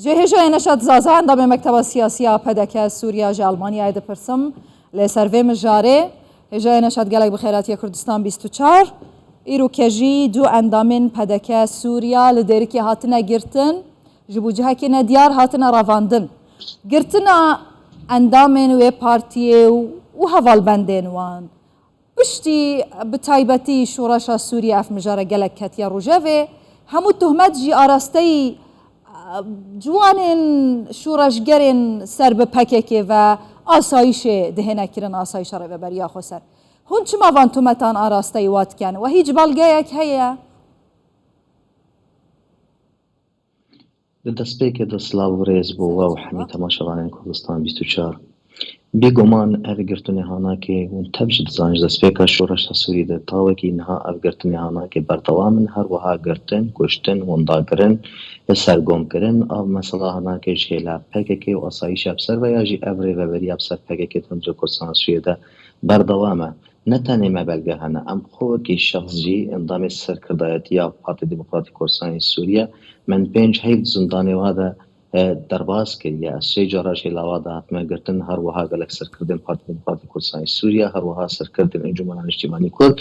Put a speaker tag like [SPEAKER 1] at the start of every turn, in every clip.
[SPEAKER 1] جهجه نشد زازان دا مکتب سیاسی پدک سوریا ج آلمانیا ده پرسم لسروی مجاره هجه نشد گلک بخیراتی کردستان 24 ایرو کجی دو اندامین پدک سوریا لدرکی هاتنه گرتن جبو جهه که ندیار هاتنه رواندن گرتنا اندامین و پارتیه و هوال بندین وان بشتی بتایبتی شورش سوریه اف مجاره گلک کتیا روژه همو تهمت جی آراسته جوانین شورشگرین سر به پککه و آسایش دهنه کرن آسایش را بریا خسر هون چما وان تهمتان آراسته وات کن و هیچ بلگه یک هیا
[SPEAKER 2] دەستپێکێ دەسڵاو ڕێز بۆ وا و هەمی تەماشەوانین کوردستان 24 بێگومان ئەرگرتنی هاناکێ و تەبژ دزانش دەستپێکە شۆڕەشە سووری دە تاوەکی نها ئەرگرتنی هاناکێ بەردەوامن هەروەها گرتن کوشتن وەنداگرن سەرگۆمکردن ئەو مەسەڵا هاناکێش هێلا پێکێکێ و ئاسایشە بسەر و یاژی ئەڤرێ بەبەریە بسەر پێکێکێ تەندرە کوردستان سووریەدە بەردەوامە نەتەنێ مەبەلگە هەنە ئەم خۆوەکی شەخصجی ئەندامی سەرکردایەتیە پارتی دموکراتی کوردستانی سووریا من پێنج هەیت زندانێوادە دەرباز کردیە سێ جارەش هێلاوادا هاتمە گرتن هەروەها گەلک سەرکردن پارتی دموکراتی کوردستانی سووریا هەروەها سەرکردن ئەنجومەنە نیشتیمانی کورد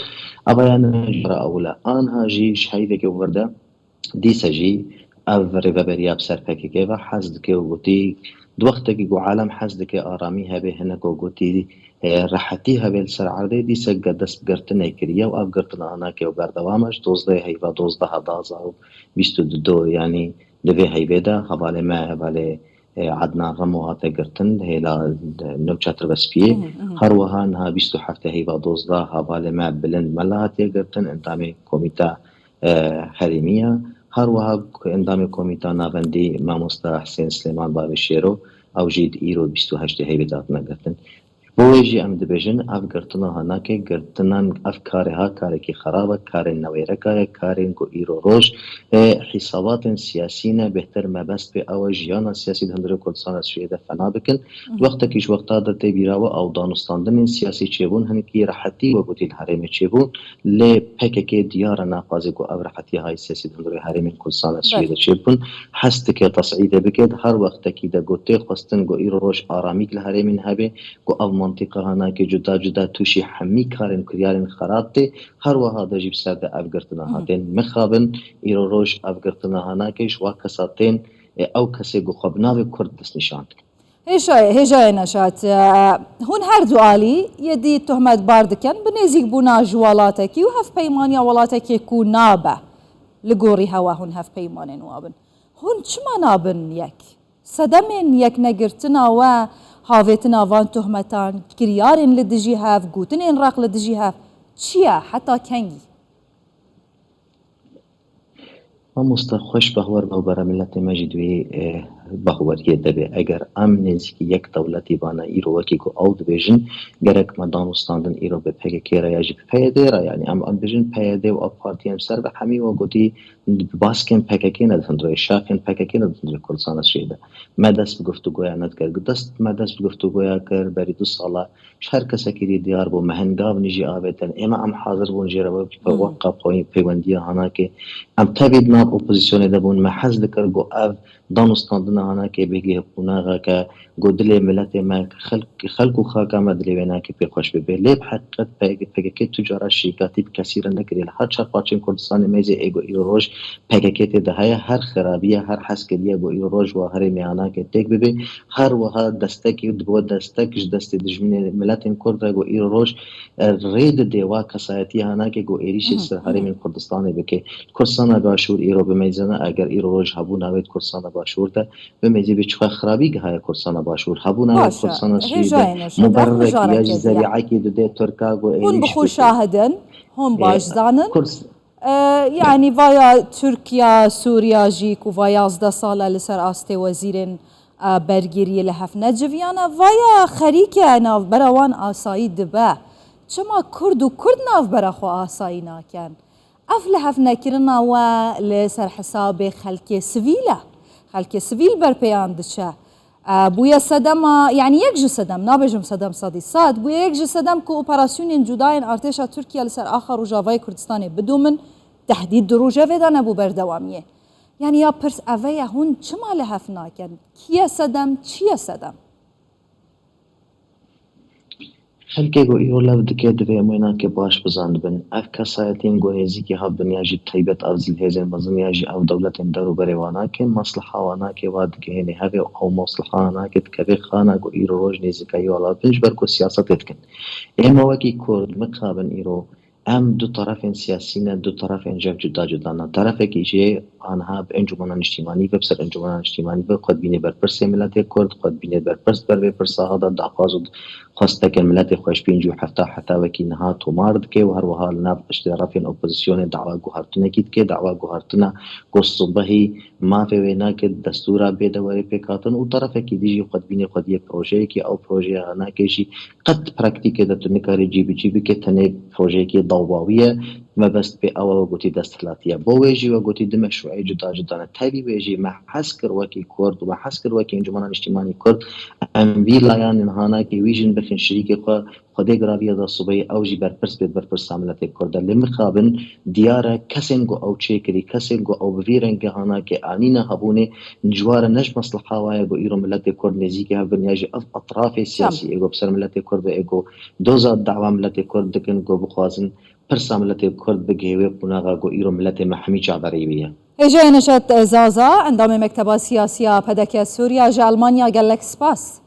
[SPEAKER 2] ئەوەیان جارە ئەوولە ئانهاژی شایدێکی وەردە دیسەژی ئەو ڕێڤەبەریە بسەر پێکێکێوە حەز دکێ و گوتی دووەختێکی گو عالەم حەز دکێ ئارامی هەبێ هەنەک و گوتی راحتی هەبێت سەر عەردەی دیسە دەستگرتنێ کردیە و ئەو گرتنە ئاناکێ و بەردەوامەش دۆزدەی هەیڤە 12/2022 یعنی لەوێ هەیڤێدا هەڤالێ مە هەڤالێ عدنان ڕەمۆ هاتە گرتن هێلا نەوچەتر بەسپیێ هەروەها نها 27 هەیڤە 12 هەڤالێ مە بلند مەلا هاتێ گرتن ئەندامی کۆمیتا هەرێمیە هەروەها ئەندامی کۆمیتا ناوەندی مامۆستا حسێن سلێمان باوێشێرۆ ئەو ژید ئیرۆ 28 هەیڤێدا هاتنە گرتن بۆیژی ئەم دەبێژن ئەف گرتنە هەناکێ گرتنان ئەف کارێها کارێکی خراپە کارێن نەوێرەکایە کارێن گۆ ئیرۆ ڕۆژ حیساباتن سیاسینە بهتر مەبەست بێ ئەوە ژیانە سیاسی هەندرە کوردستانە سوێدە فەنا بکن وەختێکیش وەختا دەتێ بیراوە ئەو دانوستاندنین سیاسی چێبوون هەنێکی ڕەحەتی وە گوتیل هەرێمێ چێبوون لێ پێکێکێ دیارە ناخوازی گۆ ئەو ڕەحەتی های سیاسی هەندرە هەرێمین کوردستانە سوێدە چێبوون هەستێکێ تەسعیدە بکێت هەر وەختێکی دەگوتێ خواستن گۆ ئیرۆ ڕۆژ ئارامیک لە هەرێمین هەبێ گۆ ئەو منطقه هناك جدا جدا توشي حمي كارن كريارن خرابتي هر وها دجيب سرد افغرتنا هاتين مخابن ايرو روش افغرتنا هناكش وكساتين او كسي گو خبنا كرد دس نشان
[SPEAKER 1] هجای نشات هون هر دوالی یدی تهمت باردکن بنزیک بونا جوالاتکی و هف پیمانیا ولاتکی کو نابه لگوری هوا هون هف پیمان نوابن هون چما نابن یک صدمن یک نگرتنا و هاویتنا وان تهمتان کریارن لدجی هاف گوتنین راق لدجی هاف چیه حتی کنگی
[SPEAKER 2] ما مستخوش بهور به برای ملت مجدوی بهوریه دبی اگر ام نزدیکی یک دولتی بانه ایرو وکی کو او دبیجن گرک مدان استاندن ایرو به پگکی را یاجی پیاده را یعنی ام بیجن پیاده و پارتی ام سر به همی و گوتی باسکن پگکی ندهندره شاکن پگکی ندهندره کردستان سویده مدرس بگفتگویا ندکر دست مدرس بگفتگویا کر بری 2 ساله شهر کسکی دیار بو مهنگاو نجی آبتن اما ام حاضر بون جیره و وقع پای پیوندی هانا که ام تبید ما اپوزیسیون دبون محض دکر گو اف دانستاندن هانا که بگی حقوناغا که گودل ملت ما خلق و خاکا مدلی وینا که پیخوش ببه لیب حقیقت پگکی تجاره شیکاتی کسی را نکریل هر چه پاچین کردستان میزی ایگو ایرو روش پگکی ده هر خرابیه هر حسکریه گو ایرو روش و هر میانا که تک ببه هر وها دستکی دو دستکش دست دجمن ملت کرد را گو ایرو روش رید دیوا کسایتی هانا که گو ایریش سر هر کردستان بکه کردستان باشور ایرو بمیزنه اگر ایرو روش هبون اوید کردستان باشور ده بمیزی به چخ خرابی که های کردستان باشور هبون اوید کردستان سویده مبرک یا زریعه که ده ترکا گو ایریش
[SPEAKER 1] هون بخو شاهدن هون باش زانن يعني ويا تركيا سوريا جيك ويا 11 ساله لسر استي وزيرين برگیری لحف نجویانا ویا خریکه ناف براوان آسایی دبه چما کرد و کرد ناف براخو آسایی ناکن اف لحف نکرنا و لسر حساب خلک سویل بر پیان دچه بویا صدم يعني يكجي صدم نابجم صدم صدي صاد بویا يكجي صدم كو اوبراسيون جداين ارتشا تركيا لسر اخر وجافاي كردستاني بدون من تحديد دروجه ودان ابو بردواميه يعني يا برس أفيا هون شما لهفناك يعني كيا سدم چيا سدم
[SPEAKER 2] خلکه گو ایرو لب دکه دوی موینا که باش بزند بن اف کسایتین گو نزی که ها بنیاجی طیبت افزل هزین بزنیاجی او دولت درو بریوانا که مصلحه وانا که واد که هنی هفه او مصلحه وانا که تکبه خانه گو ایرو روش نزی که یوالا پنج برکو سیاست اتکن اما وکی کرد مقابن ایرو ام دو طرف سیاسینا دو طرف انجام جدا جدا طرف کی جه آنها به انجمن اجتماعی و بسر انجمن اجتماعی و خود بینه بر پرس ملت کرد خود بینه بر پرس بر پرس هذا دعواز خواسته که ملت خوش بینجو حتی وکی نها تو مارد که و هر وحال نب اشتراف اپوزیسیون دعوا گوهرتنه کید که دعوا گوهرتنه گستبهی ما فینا که دستورا به دوره پیکاتن و طرف کی دیجی خود بینه خود یک پروژه کی او پروژه انا کشی قد پرکتیک ده تنکاری جی بی که تنه پروژه کی ضوضاویه ما بس به اول گوتی دستلاتیه بویجی و گوتی د مشروعی جدا جدا تابی ویجی ما حسکر وکی کرد و حسکر وکی انجمن اجتماعی کرد ام وی لایان انهانا کی ویژن بخن شریک خود گراوی دا صبح اوجی بر پرس عملت کرد لمخابن دیاره کسنگو او چیکری کسنگو او بویرنگ هانا که آنینا هبونه جوار نج مصلحه وای گو ایرو ملت کرد نزیک هبن یاجی اطراف سیاسی ایگو بسر ملت کرد ایگو دوزا دعوا ملت کرد دکن گو بخوازن پرس عملت کرد بگیوه بناغا گو ایرو ملت محمی چابری بیه
[SPEAKER 1] هجا نشد زازا اندام مكتب سياسية بدك سوريا جا ألمانيا قال لك سباس